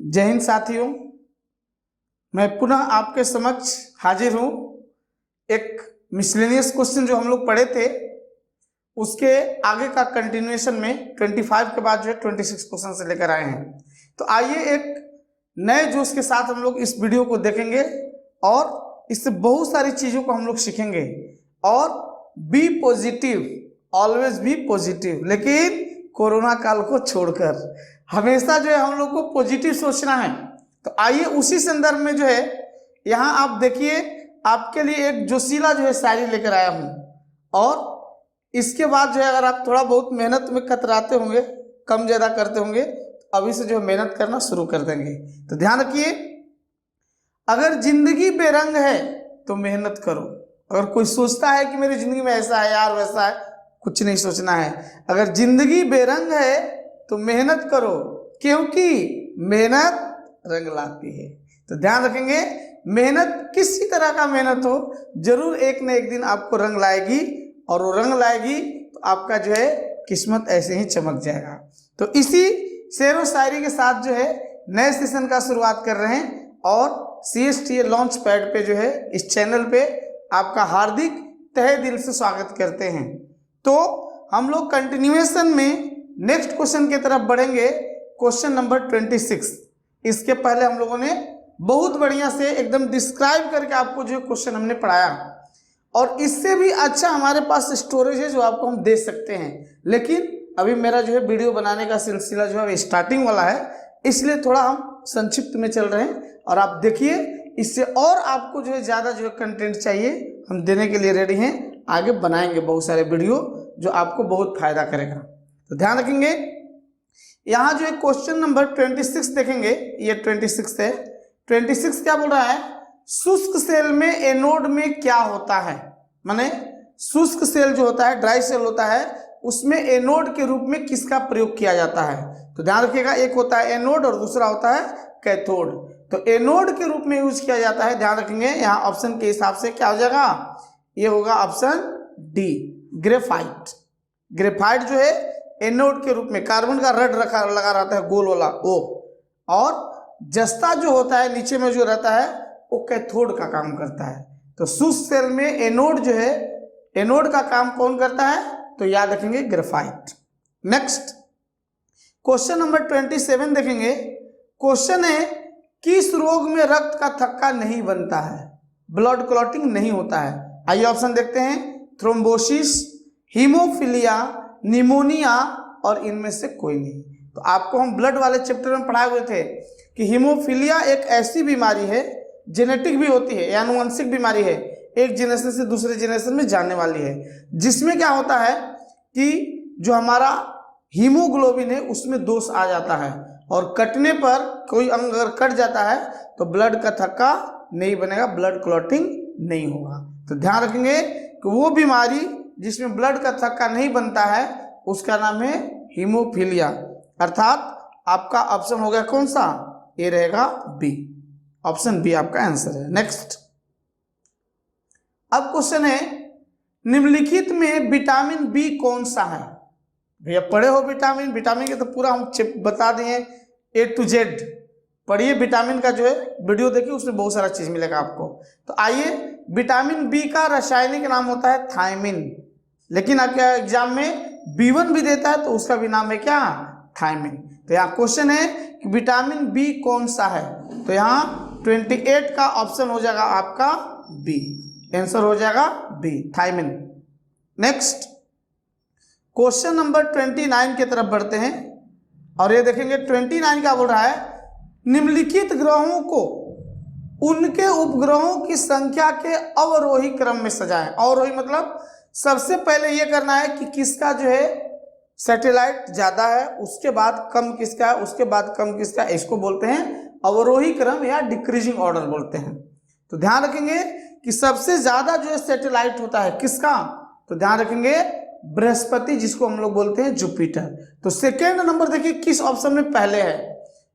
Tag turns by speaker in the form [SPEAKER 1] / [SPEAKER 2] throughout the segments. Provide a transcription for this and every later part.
[SPEAKER 1] जय हिंद साथियों, मैं पुनः आपके समक्ष हाजिर हूँ। एक मिसलेनियस क्वेश्चन जो हम लोग पढ़े थे उसके आगे का कंटिन्यूएशन में 25 के बाद जो है 26 क्वेश्चन से लेकर आए हैं। तो आइए एक नए जोश के साथ हम लोग इस वीडियो को देखेंगे और इससे बहुत सारी चीज़ों को हम लोग सीखेंगे। और be positive, always be positive, लेकिन कोरोना काल को छोड़कर हमेशा जो है हम लोग को पॉजिटिव सोचना है। तो आइए उसी संदर्भ में जो है यहाँ आप देखिए, आपके लिए एक जोशीला जो है शायरी लेकर आया हूँ। और इसके बाद जो है अगर आप थोड़ा बहुत मेहनत में कतराते होंगे, कम ज़्यादा करते होंगे, तो अभी से जो है मेहनत करना शुरू कर देंगे। तो ध्यान रखिए, अगर जिंदगी बेरंग है तो मेहनत करो। अगर कोई सोचता है कि मेरी जिंदगी में ऐसा है यार वैसा है, कुछ नहीं सोचना है। अगर जिंदगी बेरंग है तो मेहनत करो, क्योंकि मेहनत रंग लाती है। तो ध्यान रखेंगे, मेहनत किसी तरह का मेहनत हो, जरूर एक न एक दिन आपको रंग लाएगी। और वो रंग लाएगी तो आपका जो है किस्मत ऐसे ही चमक जाएगा। तो इसी शेरो शायरी के साथ जो है नए सेशन का शुरुआत कर रहे हैं। और CSTA लॉन्च पैड पे जो है इस चैनल पे आपका हार्दिक तहे दिल से स्वागत करते हैं। तो हम लोग कंटिन्यूएशन में नेक्स्ट क्वेश्चन की तरफ बढ़ेंगे, क्वेश्चन नंबर 26। इसके पहले हम लोगों ने बहुत बढ़िया से एकदम डिस्क्राइब करके आपको जो क्वेश्चन हमने पढ़ाया, और इससे भी अच्छा हमारे पास स्टोरेज है जो आपको हम दे सकते हैं। लेकिन अभी मेरा जो है वीडियो बनाने का सिलसिला जो है स्टार्टिंग वाला है, इसलिए थोड़ा हम संक्षिप्त में चल रहे हैं। और आप देखिए, इससे और आपको जो है ज़्यादा जो है कंटेंट चाहिए, हम देने के लिए रेडी हैं। आगे बनाएंगे बहुत सारे वीडियो जो आपको बहुत फायदा करेगा। तो ध्यान रखेंगे, यहाँ जो है क्वेश्चन नंबर 26 देखेंगे, ये 26 है। 26 क्या बोल रहा है, शुष्क सेल में एनोड में क्या होता है। माने शुष्क सेल जो होता है, ड्राई सेल होता है, उसमें एनोड के रूप में किसका प्रयोग किया जाता है। तो ध्यान रखिएगा, एक होता है एनोड और दूसरा होता है कैथोड। तो एनोड के रूप में यूज किया जाता है। ध्यान रखेंगे, यहाँ ऑप्शन के हिसाब से क्या हो जाएगा, ये होगा ऑप्शन डी, ग्रेफाइट। ग्रेफाइट जो है एनोड के रूप में कार्बन का रड लगा रहता है गोल वाला वो, और जस्ता जो होता है नीचे में जो रहता है वो कैथोड का काम करता है। तो शुष्क सेल में एनोड जो है, एनोड का काम कौन करता है, तो याद रखेंगे ग्रेफाइट। नेक्स्ट क्वेश्चन नंबर 27 देखेंगे। क्वेश्चन है, किस रोग में रक्त का थक्का नहीं बनता है, ब्लड क्लॉटिंग नहीं होता है। आइए ऑप्शन देखते हैं, थ्रोम्बोसिस, हीमोफीलिया, निमोनिया, और इनमें से कोई नहीं। तो आपको हम ब्लड वाले चैप्टर में पढ़ाए हुए थे कि हीमोफीलिया एक ऐसी बीमारी है, जेनेटिक भी होती है, आनुवंशिक बीमारी है, एक जनरेशन से दूसरे जनरेशन में जाने वाली है, जिसमें क्या होता है कि जो हमारा हीमोग्लोबिन है उसमें दोष आ जाता है, और कटने पर कोई अंग अगर कट जाता है तो ब्लड का थक्का नहीं बनेगा, ब्लड क्लॉटिंग नहीं होगा। तो ध्यान रखेंगे कि वो बीमारी जिसमें ब्लड का थक्का नहीं बनता है उसका नाम है हीमोफीलिया। अर्थात आपका ऑप्शन हो गया कौन सा, ये रहेगा बी, ऑप्शन बी आपका आंसर है। नेक्स्ट अब क्वेश्चन है, निम्नलिखित में विटामिन बी कौन सा है। भैया पढ़े हो विटामिन, विटामिन के तो पूरा हम बता दिए A to Z। पढ़िए विटामिन का जो है वीडियो देखिए, उसमें बहुत सारा चीज मिलेगा आपको। तो आइए, विटामिन बी का रासायनिक नाम होता है थायमिन, लेकिन आपके एग्जाम में B1 भी देता है तो उसका भी नाम है क्या, थायमिन। तो यहाँ क्वेश्चन है कि विटामिन बी कौन सा है। तो यहाँ 28 का ऑप्शन हो जाएगा आपका बी, आंसर हो जाएगा B, thiamine. Next question number 29 की तरफ बढ़ते हैं, और ये देखेंगे 29 क्या बोल रहा है, निम्नलिखित ग्रहों को उनके उपग्रहों की संख्या के अवरोही क्रम में सजाएं। अवरोही मतलब सबसे पहले ये करना है कि किसका जो है सैटेलाइट ज्यादा है, उसके बाद कम किसका है, उसके बाद कम किसका है, इसको बोलते हैं अवरोही क्रम या डिक्रीजिंग ऑर्डर बोलते हैं। तो ध्यान रखेंगे कि सबसे ज्यादा जो है सैटेलाइट होता है किसका, तो ध्यान रखेंगे बृहस्पति, जिसको हम लोग बोलते हैं जुपिटर। तो सेकेंड नंबर देखिए किस ऑप्शन में पहले है।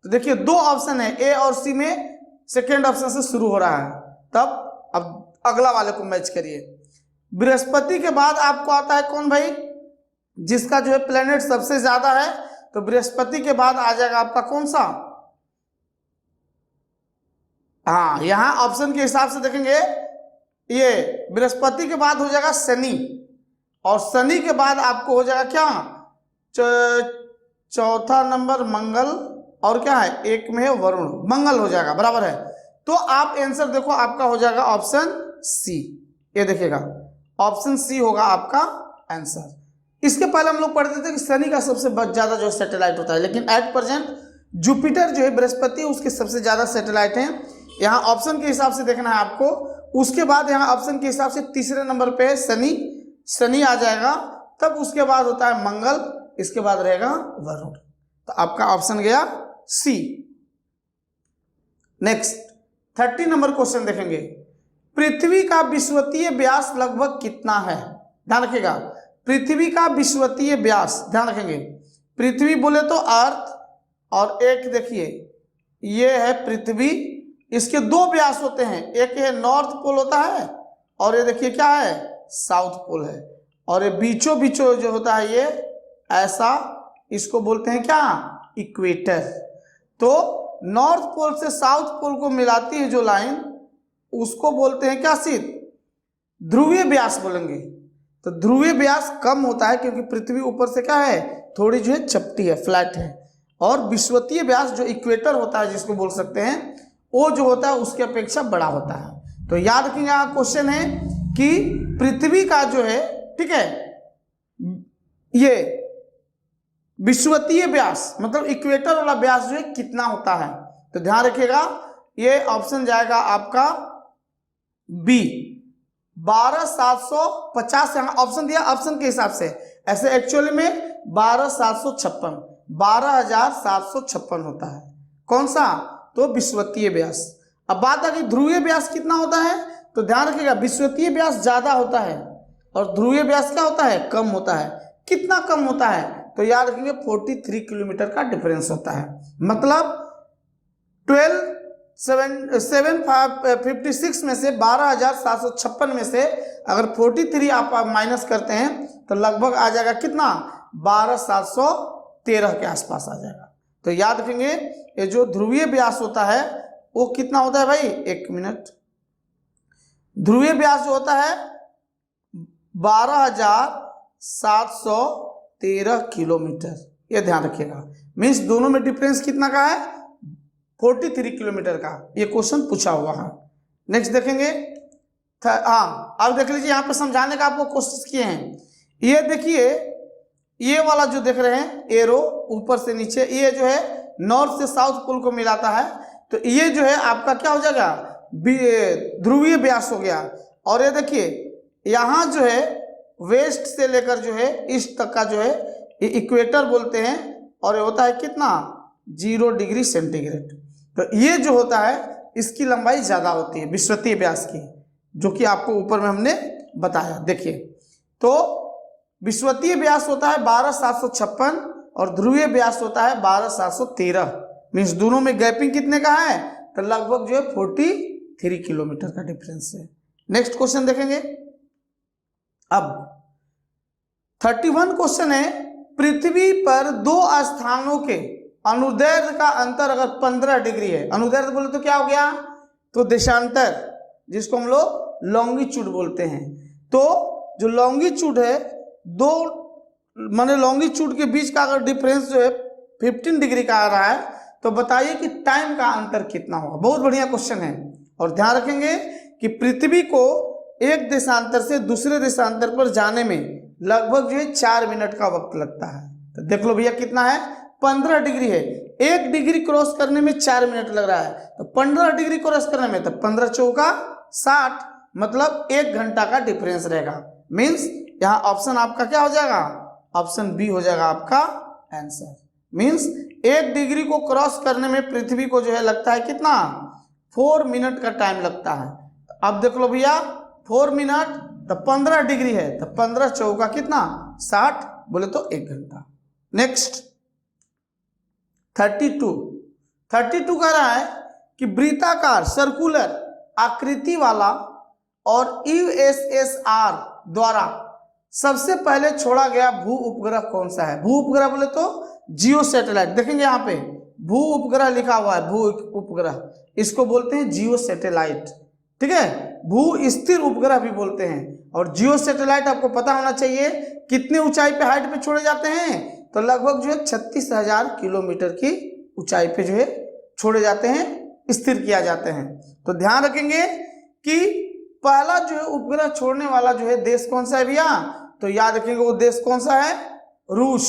[SPEAKER 1] तो देखिए दो ऑप्शन है, ए और सी में सेकेंड ऑप्शन से शुरू हो रहा है। तब अब अगला वाले को मैच करिए। बृहस्पति के बाद आपको आता है कौन भाई, जिसका जो है प्लेनेट सबसे ज्यादा है, तो बृहस्पति के बाद आ जाएगा आपका कौन सा, हाँ, यहाँ ऑप्शन के हिसाब से देखेंगे, ये बृहस्पति के बाद हो जाएगा शनि, और शनि के बाद आपको हो जाएगा क्या, चौथा नंबर मंगल, और क्या है, एक में है वरुण, मंगल हो जाएगा, बराबर है। तो आप आंसर देखो, आपका हो जाएगा ऑप्शन सी। ये देखिएगा, ऑप्शन सी होगा आपका आंसर। इसके पहले हम लोग पढ़ते थे कि शनि का सबसे ज्यादा जो सैटेलाइट होता है, लेकिन एट प्रेजेंट जुपिटर जो है, बृहस्पति, उसके सबसे ज्यादा सैटेलाइट हैं। यहाँ ऑप्शन के हिसाब से देखना है आपको। उसके बाद यहाँ ऑप्शन के हिसाब से तीसरे नंबर पे शनि आ जाएगा, तब उसके बाद होता है मंगल, इसके बाद रहेगा वरुण। तो आपका ऑप्शन गया सी। नेक्स्ट 30 नंबर क्वेश्चन देखेंगे। पृथ्वी का विषुवतीय व्यास लगभग कितना है? ध्यान रखिएगा, पृथ्वी का विषुवतीय व्यास, ध्यान रखेंगे। पृथ्वी बोले तो अर्थ, और एक देखिए ये है पृथ्वी, इसके दो व्यास होते हैं, एक है नॉर्थ पोल होता है, और ये देखिए क्या है, साउथ पोल है। और ये बीचों बीचों जो होता है ये ऐसा, इसको बोलते हैं क्या, इक्वेटर। तो नॉर्थ पोल से साउथ पोल को मिलाती है जो लाइन, उसको बोलते हैं क्या, सिर्फ ध्रुवीय व्यास बोलेंगे। तो ध्रुवीय व्यास कम होता है क्योंकि पृथ्वी ऊपर से क्या है, थोड़ी जो है चपटी है, फ्लैट है। और विषुवतीय व्यास जो इक्वेटर होता है, जिसको बोल सकते हैं, वो जो होता है उसके अपेक्षा बड़ा होता है। तो याद रखिए, यहाँ क्वेश्चन है कि पृथ्वी का जो है, ठीक है, ये विषुवतीय व्यास मतलब इक्वेटर वाला व्यास जो है कितना होता है। तो ध्यान रखिएगा, ये ऑप्शन जाएगा आपका बी, 12,750। यहाँ ऑप्शन दिया ऑप्शन के हिसाब से, ऐसे एक्चुअली में 12,756, 12,756 होता है। कौन सा? तो विषुवतीय व्यास। अब बात आ गई ध्रुवीय व्यास कितना होता है। तो ध्यान रखिएगा, विषुवतीय व्यास ज्यादा होता है और ध्रुवीय व्यास क्या होता है, कम होता है। कितना कम होता है? तो याद रखेंगे 43 किलोमीटर का डिफरेंस होता है। मतलब 12,756 में से 12,756 में से अगर 43 आप माइनस करते हैं तो लगभग आ जाएगा कितना, 12,713 के आसपास आ जाएगा। तो याद रखेंगे, ये जो ध्रुवीय व्यास होता है वो कितना होता है भाई, एक मिनट, ध्रुवीय व्यास जो होता है 12,713 किलोमीटर। ये ध्यान रखिएगा, मीन्स दोनों में डिफरेंस कितना का है, 43 किलोमीटर का। ये क्वेश्चन पूछा हुआ है। नेक्स्ट देखेंगे, हाँ अब देख लीजिए, यहाँ पे समझाने का आपको कोशिश किए हैं। ये देखिए, ये वाला जो देख रहे हैं एरो ऊपर से नीचे, ये जो है नॉर्थ से साउथ पोल को मिलाता है। तो ये जो है आपका क्या हो जाएगा, ध्रुवीय व्यास हो गया। और ये देखिए यहाँ जो है वेस्ट से लेकर जो है ईस्ट तक का जो है ये इक्वेटर बोलते हैं, और ये होता है कितना, 0 डिग्री सेंटीग्रेड। तो ये जो होता है इसकी लंबाई ज्यादा होती है विषुवतीय व्यास की, जो कि आपको ऊपर में हमने बताया। देखिए, तो विषुवतीय व्यास होता है 12,756 और ध्रुवीय व्यास होता है 12,713। मीन्स दोनों में गैपिंग कितने का है, तो लगभग जो है 43 किलोमीटर का डिफरेंस है। नेक्स्ट क्वेश्चन देखेंगे। अब 31 क्वेश्चन है, पृथ्वी पर दो स्थानों के अनुदैर्ध्य का अंतर अगर 15 डिग्री है, अनुदैर्ध्य बोले तो क्या हो गया, तो देशांतर, जिसको हम लोग लॉन्गिट्यूड बोलते हैं। तो जो लॉन्गिट्यूड है, दो माने लॉन्गिट्यूड के बीच का अगर डिफरेंस जो है 15 डिग्री का आ रहा है, तो बताइए कि टाइम का अंतर कितना होगा। बहुत बढ़िया क्वेश्चन है। और ध्यान रखेंगे कि पृथ्वी को एक देशांतर से दूसरे देशांतर पर जाने में लगभग जो है 4 मिनट का वक्त लगता है। तो देख लो भैया कितना है, 15 डिग्री है, 1 डिग्री क्रॉस करने में 4 मिनट लग रहा है। तो 15 डिग्री क्रॉस करने में तो 15 चौका 60, मतलब 1 घंटा का डिफरेंस रहेगा। मीन्स यहाँ ऑप्शन आपका क्या हो जाएगा, ऑप्शन बी हो जाएगा आपका आंसर। मीन्स 1 डिग्री को क्रॉस करने में पृथ्वी को जो है लगता है कितना, 4 मिनट का टाइम लगता है। अब देख लो भैया 4 मिनट तो 15 डिग्री है, तो 15 चौका कितना, 60, बोले तो 1 घंटा। नेक्स्ट 32 कह रहा है कि वृत्ताकार सर्कुलर आकृति वाला और यूएसएसआर द्वारा सबसे पहले छोड़ा गया भू उपग्रह कौन सा है। भू उपग्रह बोले तो जियो सैटेलाइट। देखेंगे यहाँ पे भू उपग्रह लिखा हुआ है, भू उपग्रह, इसको बोलते हैं जियो सैटेलाइट। ठीक है, भू स्थिर उपग्रह भी बोलते हैं। और जियो सैटेलाइट आपको पता होना चाहिए कितनी ऊंचाई पे हाइट पे छोड़े जाते हैं, तो लगभग जो है 36,000 किलोमीटर की ऊंचाई पे जो है छोड़े जाते हैं, स्थिर किया जाते हैं। तो ध्यान रखेंगे कि पहला जो है उपग्रह छोड़ने वाला जो है देश कौन सा है भैया, तो याद रखेंगे वो देश कौन सा है, रूस,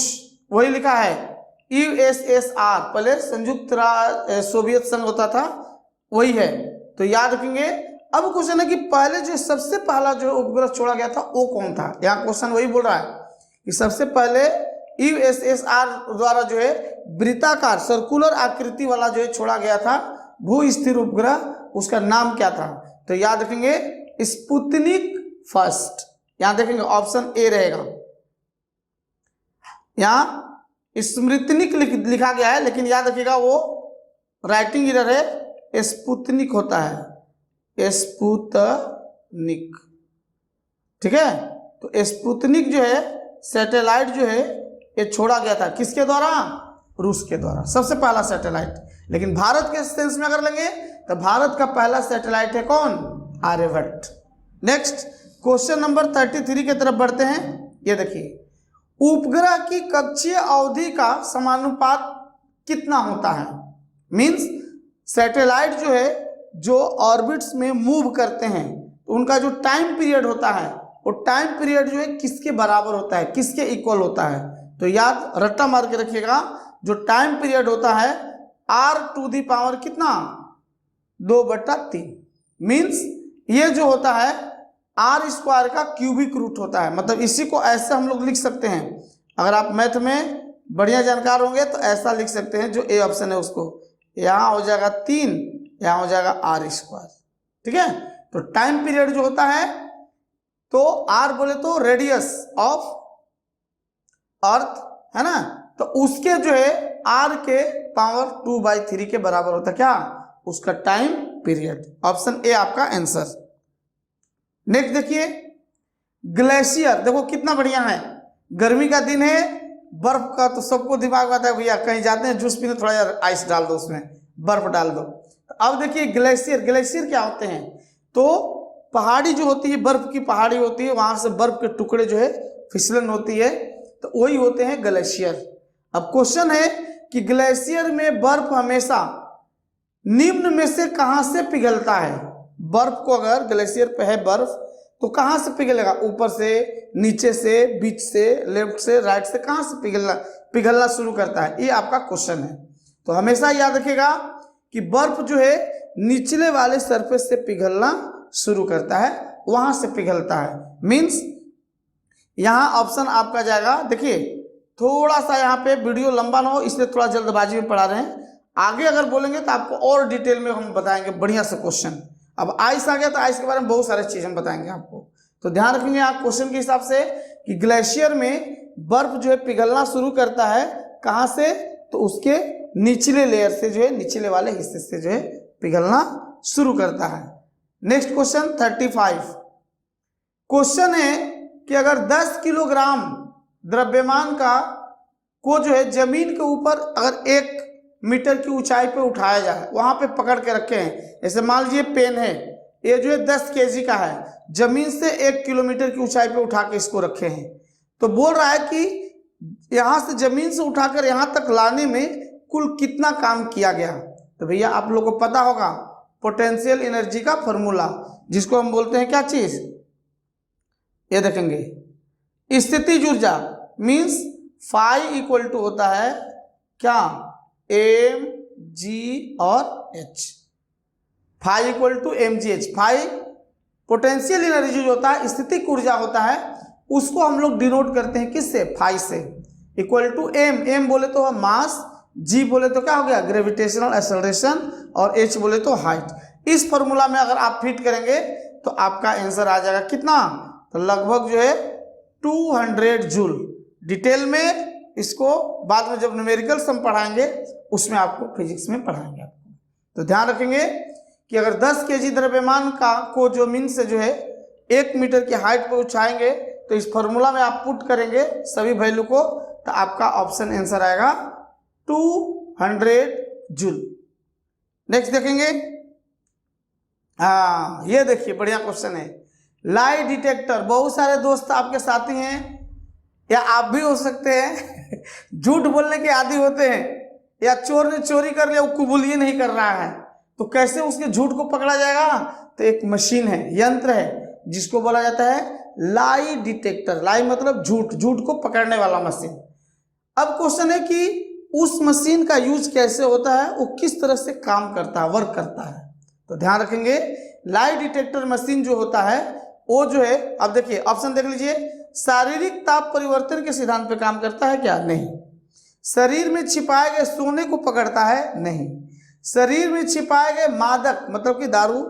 [SPEAKER 1] वही लिखा है USSR, पहले संयुक्त सोवियत संघ होता था, वही है, तो याद रखेंगे। अब क्वेश्चन है कि पहले जो सबसे पहला जो उपग्रह छोड़ा गया था वो कौन था, यहाँ क्वेश्चन वही बोल रहा है कि सबसे पहले USSR द्वारा जो है वृत्ताकार सर्कुलर आकृति वाला जो है छोड़ा गया था भू स्थिर उपग्रह, उसका नाम क्या था, तो याद रखेंगे स्पुतनिक फर्स्ट। यहां देखेंगे ऑप्शन ए रहेगा, यहां स्मृतनिक लिखा गया है, लेकिन याद रखिएगा वो राइटिंग एरर है, स्पुतनिक होता है, स्पुतनिक। ठीक है, तो स्पुतनिक जो है सैटेलाइट जो है ये छोड़ा गया था किसके द्वारा, रूस के द्वारा, सबसे पहला सैटेलाइट। लेकिन भारत के सेंस में अगर लेंगे तो भारत का पहला सैटेलाइट है कौन, आर्यभट्ट। नेक्स्ट क्वेश्चन नंबर 33 की तरफ बढ़ते हैं। ये देखिए, उपग्रह की कक्षीय अवधि का समानुपात कितना होता है, मींस सैटेलाइट जो है जो ऑर्बिट्स में मूव करते हैं तो उनका जो टाइम पीरियड होता है वो टाइम पीरियड जो है किसके बराबर होता है, किसके इक्वल होता है, तो याद रट्टा मार के रखिएगा, जो टाइम पीरियड होता है r⁻ कितना 2/3, मींस ये जो होता है r² का क्यूबिक रूट होता है। मतलब इसी को ऐसे हम लोग लिख सकते हैं, अगर आप मैथ में बढ़िया जानकार होंगे तो ऐसा लिख सकते हैं, जो ए ऑप्शन है उसको, यहाँ हो जाएगा 3, यहाँ हो जाएगा r²। ठीक है, तो टाइम पीरियड जो होता है, तो r बोले तो रेडियस ऑफ अर्थ है ना, तो उसके जो है r के पावर 2/3 के बराबर होता है क्या, उसका टाइम पीरियड। ऑप्शन ए आपका आंसर। नेक्स्ट देखिए, ग्लेशियर, देखो कितना बढ़िया है, गर्मी का दिन है, बर्फ का तो सबको दिमाग में आता है भैया कहीं जाते हैं जूस पीने, थोड़ा यार आइस डाल दो, उसमें बर्फ डाल दो। अब देखिए ग्लेशियर, ग्लेशियर क्या होते हैं, तो पहाड़ी जो होती है, बर्फ की पहाड़ी होती है, वहां से बर्फ के टुकड़े जो है फिसलन होती है, तो वही होते हैं ग्लेशियर। अब क्वेश्चन है कि ग्लेशियर में बर्फ हमेशा निम्न में से कहां से पिघलता है, बर्फ को अगर ग्लेशियर पे है बर्फ तो कहां से पिघलेगा, ऊपर से, नीचे से, बीच से, लेफ्ट से, राइट से, कहां से पिघलना शुरू करता है, ये आपका क्वेश्चन है। तो हमेशा याद रखिएगा कि बर्फ जो है निचले वाले सरफेस से पिघलना शुरू करता है, वहां से पिघलता है, मींस यहां ऑप्शन आपका जाएगा। देखिए थोड़ा सा यहाँ पे वीडियो लंबा ना हो इसलिए थोड़ा जल्दबाजी में पढ़ा रहे हैं, आगे अगर बोलेंगे तो आपको और डिटेल में हम बताएंगे बढ़िया से क्वेश्चन। अब आइस आ गया तो आइस के बारे में बहुत सारे चीजें बताएंगे आपको, तो ध्यान रखेंगे आप क्वेश्चन के हिसाब से कि ग्लेशियर में बर्फ जो है पिघलना शुरू करता है कहाँ से, तो उसके निचले लेयर से जो है, निचले वाले हिस्से से जो है पिघलना शुरू करता है। नेक्स्ट क्वेश्चन 35, क्वेश्चन है कि अगर 10 किलोग्राम द्रव्यमान को जो है जमीन के ऊपर अगर 1 मीटर की ऊंचाई पे उठाया जाए, वहां पे पकड़ के रखे हैं, जैसे मान लीजिए पेन है, ये जो है 10 kg का है, जमीन से 1 किलोमीटर की ऊंचाई पे उठा के इसको रखे हैं, तो बोल रहा है कि यहां से जमीन से उठाकर यहां तक लाने में कुल कितना काम किया गया। तो भैया आप लोगों को पता होगा पोटेंशियल एनर्जी का फॉर्मूला, जिसको हम बोलते हैं क्या चीज, ये देखेंगे स्थितिज ऊर्जा, मीन्स फाई इक्वल टू होता है क्या, mg और h, phi equal to mgh। Phi potential energy जो होता है, स्थितिक ऊर्जा होता है, उसको हम लोग डिनोट करते हैं किससे, फाई से, इक्वल टू m, m बोले तो मास, g बोले तो क्या हो गया ग्रेविटेशनल एक्सेलरेशन, और h बोले तो हाइट। इस फॉर्मूला में अगर आप फिट करेंगे तो आपका आंसर आ जाएगा कितना, तो लगभग जो है 200 जूल। डिटेल में इसको बाद में जब न्यूमेरिकल्स हम पढ़ाएंगे उसमें आपको फिजिक्स में पढ़ाएंगे आपको। तो ध्यान रखेंगे कि अगर 10 kg द्रव्यमान को जमीन से जो है 1 मीटर की हाइट पर उठाएंगे तो इस फॉर्मूला में आप पुट करेंगे सभी वैल्यू को, तो आपका ऑप्शन आंसर आएगा 200 जूल। नेक्स्ट देखेंगे, हाँ ये देखिए बढ़िया क्वेश्चन है। लाई डिटेक्टर, बहुत सारे दोस्त आपके साथी हैं या आप भी हो सकते हैं झूठ बोलने के आदी होते हैं, या चोर ने चोरी कर लिया, वो कबूल ही नहीं कर रहा है, तो कैसे उसके झूठ को पकड़ा जाएगा? तो एक मशीन है, यंत्र है, जिसको बोला जाता है लाई डिटेक्टर। लाई मतलब झूठ, झूठ को पकड़ने वाला मशीन। अब क्वेश्चन है कि उस मशीन का यूज कैसे होता है, वो किस तरह से काम करता है, वर्क करता है। तो ध्यान रखेंगे, लाई डिटेक्टर मशीन जो होता है वो जो है, अब देखिए ऑप्शन देख लीजिए, शारीरिक ताप परिवर्तन के सिद्धांत पे काम करता है क्या? नहीं। शरीर में छिपाए गए सोने को पकड़ता है? नहीं। शरीर में छिपाए गए मादक मतलब कि दारू,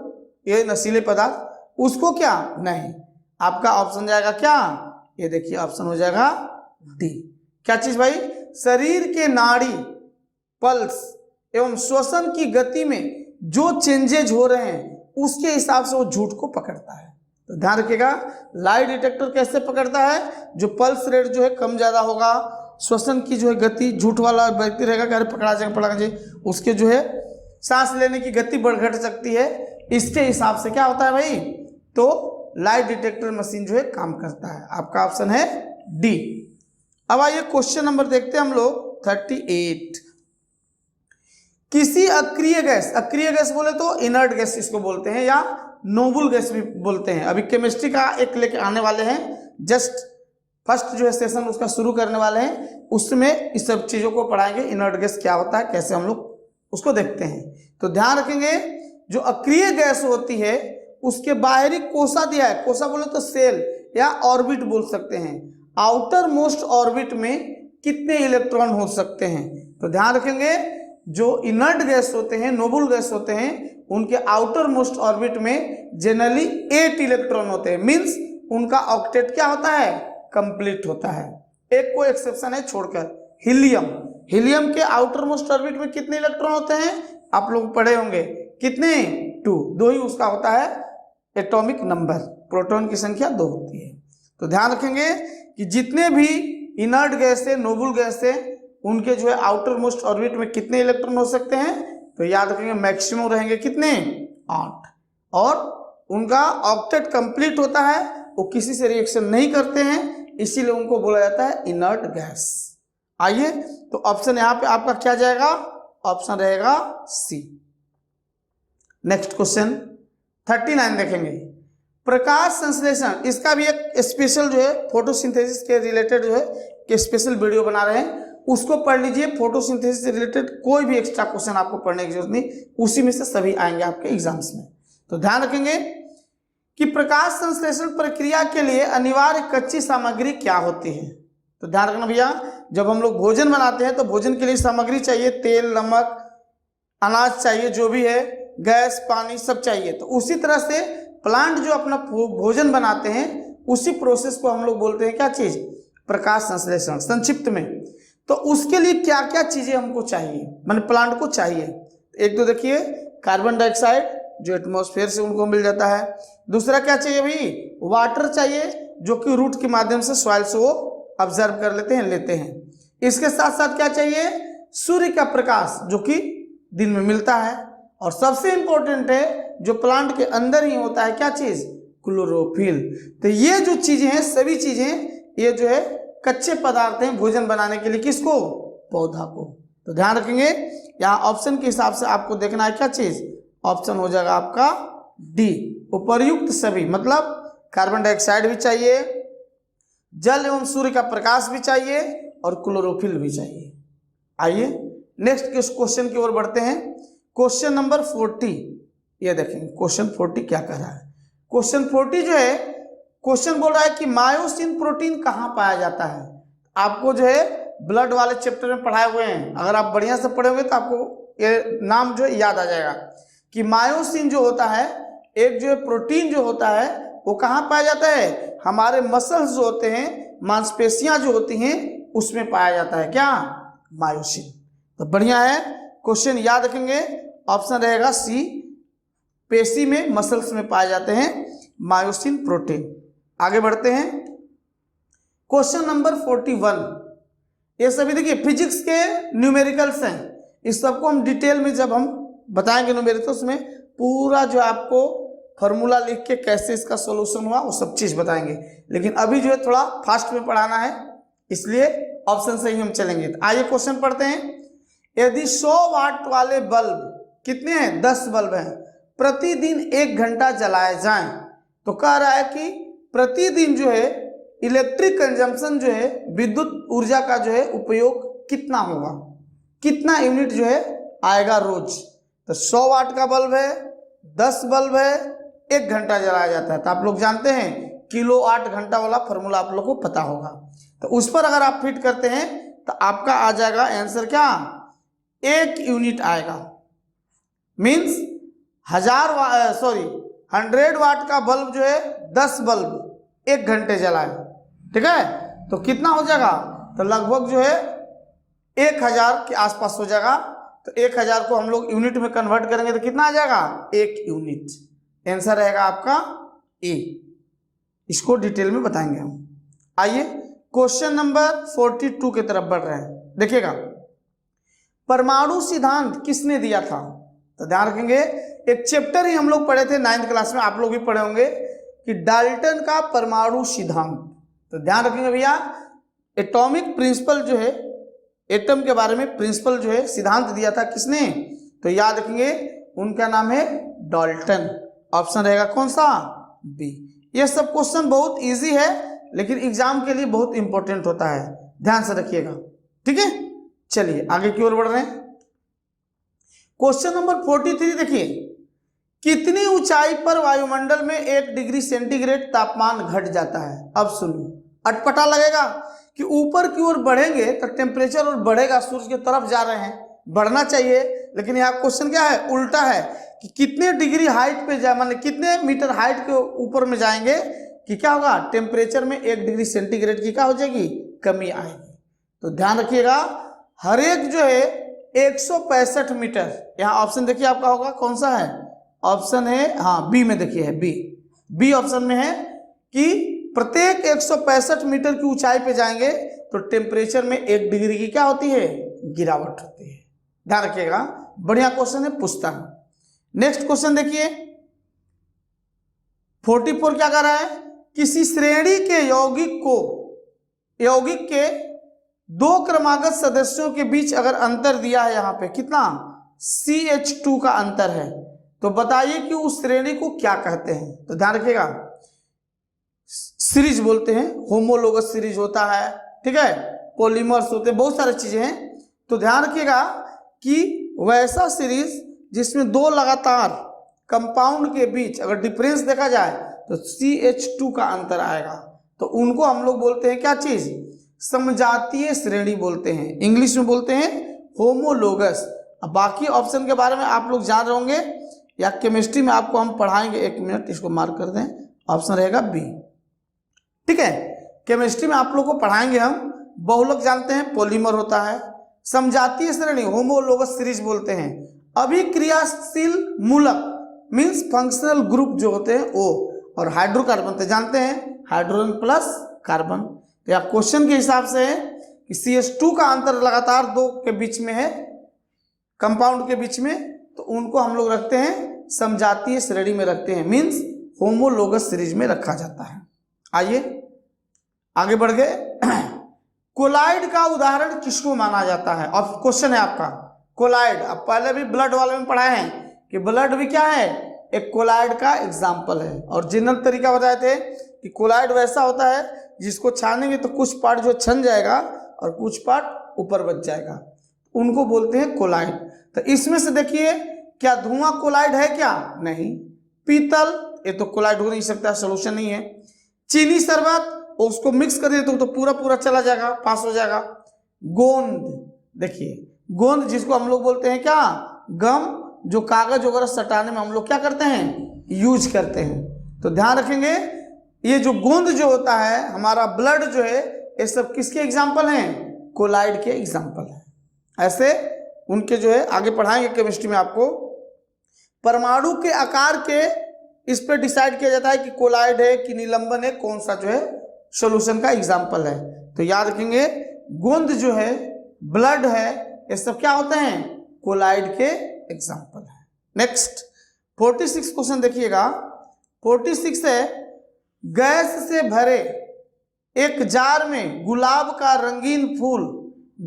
[SPEAKER 1] ये नशीले पदार्थ, उसको क्या? नहीं। आपका ऑप्शन जाएगा क्या? ये देखिए ऑप्शन हो जाएगा डी। क्या चीज भाई? शरीर के नाड़ी, पल्स एवं श्वसन की गति में जो चेंजेज हो रहे हैं उसके हिसाब से वो झूठ को पकड़ता है। तो ध्यान रखिएगा, लाई डिटेक्टर कैसे पकड़ता है? जो पल्स रेट जो है कम ज्यादा होगा, श्वसन की जो है गति, झूठ वाला व्यक्ति रहेगा कि अरे पकड़ा जाएगा, उसके जो है सांस लेने की गति बढ़ घट सकती है, इसके हिसाब से क्या होता है भाई? तो लाई डिटेक्टर मशीन जो है काम करता है। आपका ऑप्शन है डी। अब आइए क्वेश्चन नंबर देखते हैं हम लोग 38। किसी अक्रिय गैस, अक्रिय गैस बोले तो इनर्ट गैस इसको बोलते हैं, या नोबल गैस भी बोलते हैं। अभी केमिस्ट्री का एक लेके आने वाले हैं, जस्ट फर्स्ट जो है सेशन उसका शुरू करने वाले हैं, उसमें इस सब चीजों को पढ़ाएंगे। इनर्ट गैस क्या होता है, कैसे हम लोग उसको देखते हैं। तो ध्यान रखेंगे, जो अक्रिय गैस होती है उसके बाहरी कोसा दिया है, कोसा बोले तो सेल या ऑर्बिट बोल सकते हैं। आउटर मोस्ट ऑर्बिट में कितने इलेक्ट्रॉन हो सकते हैं? तो ध्यान रखेंगे, जो इनर्ट गैस होते हैं, नोबल गैस होते हैं, उनके आउटर मोस्ट ऑर्बिट में जनरली 8 इलेक्ट्रॉन होते हैं। मींस उनका ऑक्टेट क्या होता है? कंप्लीट होता है। एक को एक्सेप्शन है छोड़कर, हीलियम। हीलियम के आउटर मोस्ट ऑर्बिट में कितने इलेक्ट्रॉन होते हैं? आप लोग पढ़े होंगे, कितने? 2। 2 ही उसका होता है एटॉमिक नंबर, प्रोटॉन की संख्या 2 होती है। तो ध्यान रखेंगे कि जितने भी इनर्ट गैस है, नोबल गैस है, उनके जो है आउटर मोस्ट ऑर्बिट में कितने इलेक्ट्रॉन हो सकते हैं? तो याद रखेंगे मैक्सिमम रहेंगे कितने? 8। और उनका ऑक्टेट कंप्लीट होता है, वो किसी से रिएक्शन नहीं करते हैं, इसीलिए उनको बोला जाता है इनर्ट गैस। आइए, तो ऑप्शन यहाँ पे आपका क्या जाएगा? ऑप्शन रहेगा सी। नेक्स्ट क्वेश्चन 39 देखेंगे, प्रकाश संश्लेषण। इसका भी एक स्पेशल जो है फोटोसिंथेसिस के रिलेटेड जो है कि स्पेशल वीडियो बना रहे हैं, उसको पढ़ लीजिए। फोटोसिंथेसिस से रिलेटेड कोई भी एक्स्ट्रा क्वेश्चन आपको पढ़ने की जरूरत नहीं, उसी में से सभी आएंगे आपके एग्जाम्स में। तो ध्यान रखेंगे कि प्रकाश संश्लेषण प्रक्रिया के लिए अनिवार्य कच्ची सामग्री क्या होती है। तो ध्यान रखना भैया, जब हम लोग भोजन बनाते हैं तो भोजन के लिए सामग्री चाहिए, तेल, नमक, अनाज चाहिए, जो भी है, गैस, पानी सब चाहिए। तो उसी तरह से प्लांट जो अपना भोजन बनाते हैं, उसी प्रोसेस को हम लोग बोलते हैं क्या चीज? प्रकाश संश्लेषण संक्षिप्त में। तो उसके लिए क्या क्या चीजें हमको चाहिए, माने प्लांट को चाहिए? एक तो देखिए कार्बन डाइऑक्साइड जो एटमॉस्फेयर से उनको मिल जाता है। दूसरा क्या चाहिए भाई? वाटर चाहिए, जो कि रूट के माध्यम से सॉइल से वो ऑब्जर्व कर लेते हैं। इसके साथ साथ क्या चाहिए? सूर्य का प्रकाश, जो कि दिन में मिलता है। और सबसे इंपॉर्टेंट है, जो प्लांट के अंदर ही होता है, क्या चीज? क्लोरोफिल। तो ये जो चीजें हैं, सभी चीजें ये जो है कच्चे पदार्थ हैं भोजन बनाने के लिए। किसको? पौधा को। तो ध्यान रखेंगे, यहाँ ऑप्शन के हिसाब से आपको देखना है क्या चीज? ऑप्शन हो जाएगा आपका डी, उपर्युक्त सभी। मतलब कार्बन डाइऑक्साइड भी चाहिए, जल एवं सूर्य का प्रकाश भी चाहिए, और क्लोरोफिल भी चाहिए। आइए नेक्स्ट क्वेश्चन की ओर बढ़ते हैं। क्वेश्चन नंबर 40, ये देखेंगे क्वेश्चन 40 क्या कह रहा है। क्वेश्चन 40 जो है, क्वेश्चन बोल रहा है कि मायोसिन प्रोटीन कहाँ पाया जाता है। आपको जो है ब्लड वाले चैप्टर में पढ़ाए हुए हैं, अगर आप बढ़िया से पढ़े होंगे तो आपको ये नाम जो है याद आ जाएगा कि मायोसिन जो होता है, एक जो है प्रोटीन जो होता है, वो कहाँ पाया जाता है? हमारे मसल्स जो होते हैं, मांसपेशियां जो होती हैं, उसमें पाया जाता है क्या? मायोसिन। तो बढ़िया है, क्वेश्चन याद रखेंगे, ऑप्शन रहेगा सी, पेशी में, मसल्स में पाए जाते हैं मायोसिन प्रोटीन। आगे बढ़ते हैं, क्वेश्चन नंबर 41। ये सभी देखिए फिजिक्स के न्यूमेरिकल्स हैं, इस सबको हम डिटेल में जब हम बताएंगे न्यूमेरिकल तो उसमें पूरा जो आपको फॉर्मूला लिख के कैसे इसका सॉल्यूशन हुआ वो सब चीज बताएंगे। लेकिन अभी जो है थोड़ा फास्ट में पढ़ाना है, इसलिए ऑप्शन से ही हम चलेंगे। तो आइए क्वेश्चन पढ़ते हैं। यदि 100 वाट वाले बल्ब कितने हैं, 10 बल्ब हैं, प्रतिदिन 1 घंटा जलाए जाएं, तो कह रहा है कि प्रतिदिन जो है इलेक्ट्रिक कंजम्पशन जो है विद्युत ऊर्जा का जो है उपयोग कितना होगा, कितना यूनिट जो है आएगा रोज। तो 100 वाट का बल्ब है, 10 बल्ब है, 1 घंटा जलाया जाता है। तो आप लोग जानते हैं किलो 8 घंटा वाला फॉर्मूला आप लोग को पता होगा। तो उस पर अगर आप फिट करते हैं तो आपका आ जाएगा आंसर क्या, 1 यूनिट आएगा। मीन्स 100 वाट का बल्ब जो है 10 बल्ब 1 घंटे जलाए, ठीक है, तो कितना हो जाएगा, तो लगभग जो है 1000 के आसपास हो जाएगा। तो 1000 को हम लोग यूनिट में कन्वर्ट करेंगे तो कितना आ जाएगा, 1 यूनिट। आंसर रहेगा आपका ए। इसको डिटेल में बताएंगे हम। आइए क्वेश्चन नंबर 42 की तरफ बढ़ रहे हैं। देखिएगा, परमाणु सिद्धांत किसने दिया था, तो ध्यान रखेंगे एक चैप्टर ही हम लोग पढ़े थे 9th क्लास में, आप लोग भी पढ़े होंगे कि डाल्टन का परमाणु सिद्धांत। तो ध्यान रखेंगे भैया, एटॉमिक प्रिंसिपल जो है, एटम के बारे में प्रिंसिपल जो है सिद्धांत दिया था किसने, तो याद रखेंगे उनका नाम है डाल्टन। ऑप्शन रहेगा कौन सा, बी। ये सब क्वेश्चन बहुत इजी है लेकिन एग्जाम के लिए बहुत इंपॉर्टेंट होता है, ध्यान से रखिएगा, ठीक है। चलिए आगे की ओर बढ़ रहे हैं। क्वेश्चन नंबर 43 देखिए, कितनी ऊंचाई पर वायुमंडल में 1 डिग्री सेंटीग्रेड तापमान घट जाता है। अब सुनो, अटपटा लगेगा कि ऊपर की ओर बढ़ेंगे तो टेम्परेचर और बढ़ेगा, सूर्य की तरफ जा रहे हैं, बढ़ना चाहिए, लेकिन यहाँ क्वेश्चन क्या है, उल्टा है कि कितने डिग्री हाइट पे जाए, मतलब कितने मीटर हाइट के ऊपर में जाएंगे कि क्या होगा, टेम्परेचर में 1 डिग्री सेंटीग्रेड की क्या हो जाएगी, कमी आएगी। तो ध्यान रखिएगा, हर एक जो है 165 मीटर, यहाँ ऑप्शन देखिए आपका होगा कौन सा है, ऑप्शन है हाँ बी में, देखिए है बी ऑप्शन में है कि प्रत्येक 165 मीटर की ऊंचाई पे जाएंगे तो टेम्परेचर में 1 डिग्री की क्या होती है, गिरावट होती है। ध्यान रखिएगा, बढ़िया क्वेश्चन है, पूछता है। नेक्स्ट क्वेश्चन देखिए 44 क्या कर रहा है, किसी श्रेणी के यौगिक के 2 क्रमागत सदस्यों के बीच अगर अंतर दिया है, यहाँ पे कितना CH2 का अंतर है, तो बताइए कि उस श्रेणी को क्या कहते हैं। तो ध्यान रखिएगा, सीरीज बोलते हैं, होमोलोगस सीरीज होता है, ठीक है, पॉलीमर्स होते हैं, बहुत सारी चीजें हैं। तो ध्यान रखिएगा कि वैसा सीरीज जिसमें 2 लगातार कंपाउंड के बीच अगर डिफरेंस देखा जाए तो CH2 का अंतर आएगा, तो उनको हम लोग बोलते हैं क्या चीज, समजातीय श्रेणी बोलते हैं, इंग्लिश में बोलते हैं होमोलोगस। अब बाकी ऑप्शन के बारे में आप लोग जान रहे होंगे या केमिस्ट्री में आपको हम पढ़ाएंगे, 1 मिनट इसको मार्क कर दें, ऑप्शन रहेगा बी, ठीक है। केमिस्ट्री में आप लोग को पढ़ाएंगे हम, बहुलक जानते हैं पॉलीमर होता है, समजातीय श्रेणी होमोलोगस सीरीज बोलते हैं, अभिक्रियाशील मूलक मींस फंक्शनल ग्रुप जो होते हैं वो, और हाइड्रोकार्बन तो जानते हैं हाइड्रोजन प्लस कार्बन। तो या क्वेश्चन के हिसाब से है कि CH2 का अंतर लगातार 2 के बीच में है, कंपाउंड के बीच में, तो उनको हम लोग रखते हैं समजातीय श्रेणी में रखते हैं, मींस होमोलोगस सीरीज में रखा जाता है। आइए आगे बढ़ गए। कोलाइड का उदाहरण किसको माना जाता है, और क्वेश्चन है आपका कोलाइड। अब पहले भी ब्लड वाले में पढ़ाए हैं कि ब्लड भी क्या है, एक कोलाइड का एग्जाम्पल है। और जनरल तरीका बताए थे कि कोलाइड वैसा होता है जिसको छानेंगे तो कुछ पार्ट जो छन जाएगा और कुछ पार्ट ऊपर बच जाएगा, उनको बोलते हैं कोलाइड। तो इसमें से देखिए, क्या धुआं कोलाइड है क्या, नहीं। पीतल ये तो कोलाइड हो नहीं सकता, सोल्यूशन नहीं है। चीनी शरबत उसको मिक्स कर देते तो पूरा पूरा चला जाएगा, पास हो जाएगा। गोंद, देखिए गोंद जिसको हम लोग बोलते हैं क्या, गम, जो कागज वगैरह सटाने में हम लोग क्या करते हैं, यूज करते हैं। तो ध्यान रखेंगे, ये जो गोंद जो होता है, हमारा ब्लड जो है, ये सब किसके एग्जाम्पल हैं, कोलाइड के एग्जाम्पल हैं। ऐसे उनके जो है आगे पढ़ाएंगे केमिस्ट्री में आपको। परमाणु के आकार के इस पे डिसाइड किया जाता है कि कोलाइड है कि निलंबन है, कौन सा जो है सॉल्यूशन का एग्जाम्पल है। तो याद रखेंगे, गोंद जो है, ब्लड है, ये सब क्या होते हैं, कोलाइड के एग्जाम्पल है। नेक्स्ट 46 क्वेश्चन देखिएगा। 46 है, गैस से भरे एक जार में गुलाब का रंगीन फूल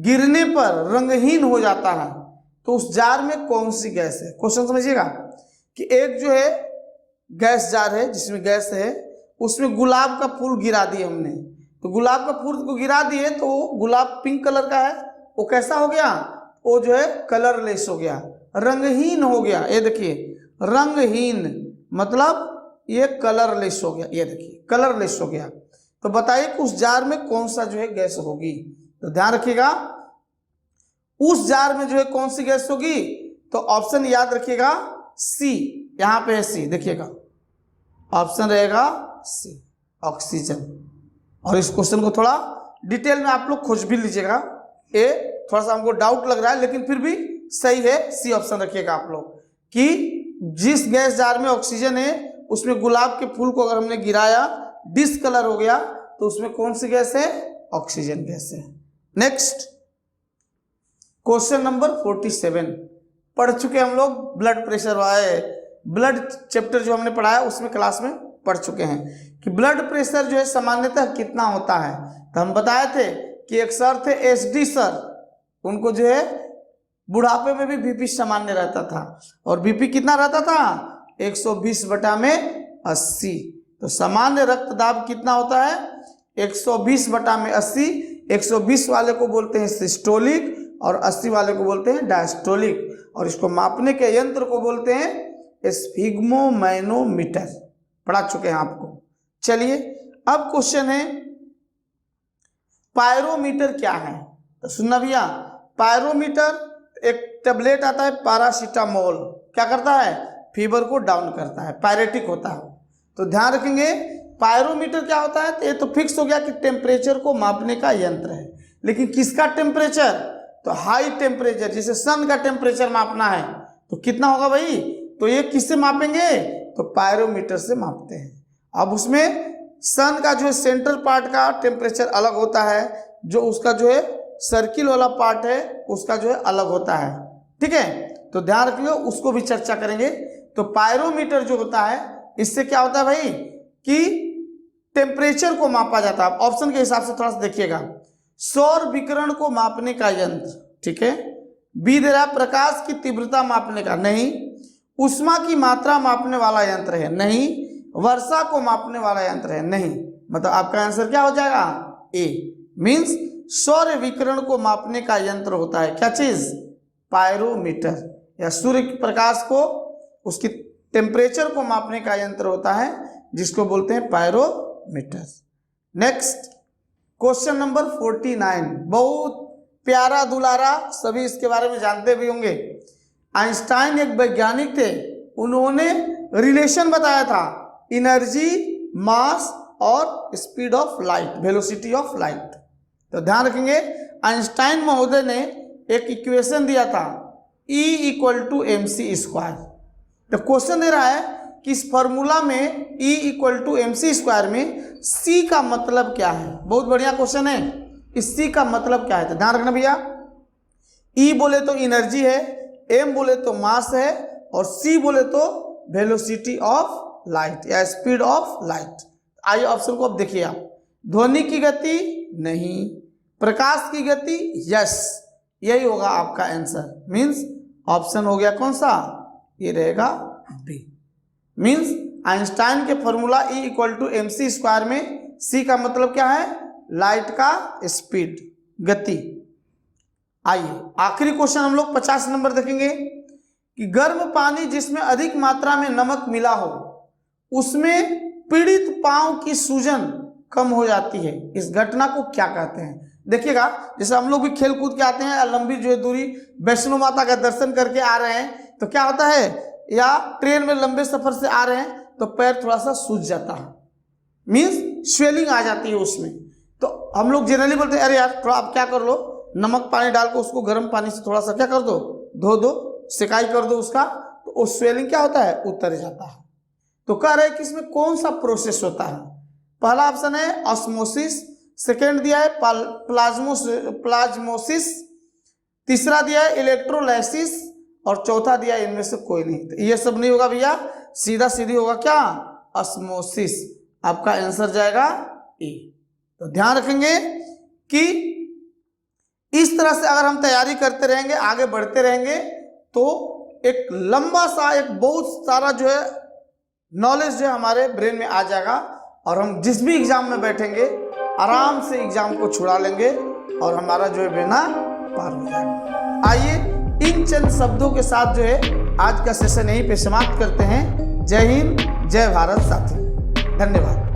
[SPEAKER 1] गिरने पर रंगहीन हो जाता है, तो उस जार में कौन सी गैस है? क्वेश्चन समझिएगा कि एक जो है गैस जार है जिसमें गैस है, उसमें गुलाब का फूल गिरा दिए हमने, तो गुलाब का फूल को गिरा दिए तो गुलाब पिंक कलर का है, वो कैसा हो गया? वो जो है कलरलेस हो गया, रंगहीन हो गया। ये देखिए रंगहीन मतलब ये कलरलेस हो गया, ये देखिए कलरलेस हो गया। तो बताइए कि उस जार में कौन सा जो है गैस होगी? तो ध्यान रखिएगा उस जार में जो है कौन सी गैस होगी, तो ऑप्शन याद रखिएगा सी, यहां पे है सी, देखिएगा ऑप्शन रहेगा सी, ऑक्सीजन। और इस क्वेश्चन को थोड़ा डिटेल में आप लोग खोज भी लीजिएगा, ये थोड़ा सा हमको डाउट लग रहा है लेकिन फिर भी सही है, सी ऑप्शन रखिएगा आप लोग कि जिस गैस जार में ऑक्सीजन है उसमें गुलाब के फूल को अगर हमने गिराया डिसकलर हो गया तो उसमें कौन सी गैस है? ऑक्सीजन गैस है। नेक्स्ट क्वेश्चन नंबर 47 पढ़ चुके हम लोग, ब्लड प्रेशर वाले ब्लड चैप्टर जो हमने पढ़ा है उसमें क्लास में पढ़ चुके हैं कि ब्लड प्रेशर जो है सामान्यतः कितना होता है। तो हम बताए थे कि एक सर थे एसडी सर, उनको जो है बुढ़ापे में भी बीपी सामान्य रहता था, और बीपी कितना रहता था? 120/80। तो सामान्य रक्तदाब कितना होता है? 120/80। 120 वाले को बोलते हैं सिस्टोलिक और 80 वाले को बोलते हैं डायस्टोलिक, और इसको मापने के यंत्र को बोलते हैं स्फिग्मोमैनोमीटर। पढ़ा चुके हैं आपको। चलिए अब क्वेश्चन है पायरोमीटर क्या है? तो सुनना भैया, पायरोमीटर एक टेबलेट आता है पैरासीटामोल, क्या करता है? फीवर को डाउन करता है, पायरेटिक होता है। तो ध्यान रखेंगे पायरोमीटर क्या होता है? तो ये तो फिक्स हो गया कि टेम्परेचर को मापने का यंत्र है, लेकिन किसका टेम्परेचर? तो हाई टेम्परेचर, जैसे सन का टेम्परेचर मापना है तो कितना होगा भाई? तो ये किससे मापेंगे? तो पायरोमीटर से मापते हैं। अब उसमें सन का जो है सेंट्रल पार्ट का टेम्परेचर अलग होता है, जो उसका जो है सर्किल वाला पार्ट है उसका जो है अलग होता है, ठीक है? तो ध्यान रखिए उसको भी चर्चा करेंगे। तो पायरोमीटर जो होता है इससे क्या होता है भाई कि टेम्परेचर को मापा जाता है। ऑप्शन के हिसाब से थोड़ा सा देखिएगा। सौर विकिरण को मापने का यंत्र, ठीक है। बी दे रहा प्रकाश की तीव्रता मापने का, नहीं। उष्मा की मात्रा मापने वाला यंत्र है, नहीं। वर्षा को मापने वाला यंत्र है, नहीं। मतलब आपका आंसर क्या हो जाएगा? ए। मीन्स सौर विकिरण को मापने का यंत्र होता है क्या चीज? पायरोमीटर। या सूर्य के प्रकाश को उसकी टेम्परेचर को मापने का यंत्र होता है जिसको बोलते हैं पायरोमीटर। नेक्स्ट क्वेश्चन नंबर 49, बहुत प्यारा दुलारा, सभी इसके बारे में जानते भी होंगे। आइंस्टाइन एक वैज्ञानिक थे, उन्होंने रिलेशन बताया था एनर्जी, मास और speed of light, velocity of light. तो ध्यान रखेंगे आइंस्टाइन महोदय ने एक इक्वेशन दिया था E = mc²। तो क्वेश्चन दे रहा है कि इस फॉर्मूला में E = mc² में C का मतलब क्या है। बहुत बढ़िया क्वेश्चन है। इस C का मतलब क्या है? तो ध्यान रखना भैया, E बोले तो एनर्जी है, M बोले तो मास है, और C बोले तो वेलोसिटी ऑफ लाइट या स्पीड ऑफ लाइट। आइए ऑप्शन को अब देखिए आप। ध्वनि की गति नहीं, प्रकाश की गति यस, यही होगा आपका आंसर। मीन्स ऑप्शन हो गया कौन सा? ये रहेगा बी। मीन्स आइंस्टाइन के फॉर्मूला E = mc² में C का मतलब क्या है? लाइट का स्पीड, गति। आइए आखिरी क्वेश्चन हम लोग 50 नंबर देखेंगे कि गर्म पानी जिसमें अधिक मात्रा में नमक मिला हो उसमें पीड़ित पांव की सूजन कम हो जाती है, इस घटना को क्या कहते हैं? देखिएगा जैसे हम लोग भी खेल कूद के आते हैं, लंबी जो है दूरी वैष्णो माता का दर्शन करके आ रहे हैं, तो क्या होता है, या ट्रेन में लंबे सफर से आ रहे हैं तो पैर थोड़ा सा सूज जाता है, मीन्स स्वेलिंग आ जाती है उसमें। तो हम लोग जनरली बोलते हैं अरे यार थोड़ा आप क्या कर लो, नमक पानी डाल को उसको गर्म पानी से थोड़ा सा क्या कर दो, धो दो, सिकाई कर दो उसका, तो वो स्वेलिंग क्या होता है, उतर जाता है। तो कह रहे हैं कि इसमें कौन सा प्रोसेस होता है? पहला ऑप्शन है ऑस्मोसिस, सेकेंड दिया है प्लाज्मोसिस, तीसरा दिया है इलेक्ट्रोलाइसिस, और चौथा दिया इनमें से कोई नहीं। तो ये सब नहीं होगा भैया, सीधा सीधी होगा क्या, ऑस्मोसिस। आपका आंसर जाएगा ए। तो ध्यान रखेंगे कि इस तरह से अगर हम तैयारी करते रहेंगे, आगे बढ़ते रहेंगे, तो एक लंबा सा, एक बहुत सारा जो है नॉलेज जो है हमारे ब्रेन में आ जाएगा, और हम जिस भी एग्जाम में बैठेंगे आराम से एग्जाम को छुड़ा लेंगे और हमारा जो है बेड़ा पार हो जाएगा। आइए इन चंद शब्दों के साथ जो है आज का सेशन यहीं पे समाप्त करते हैं। जय हिंद, जय भारत साथियों, धन्यवाद।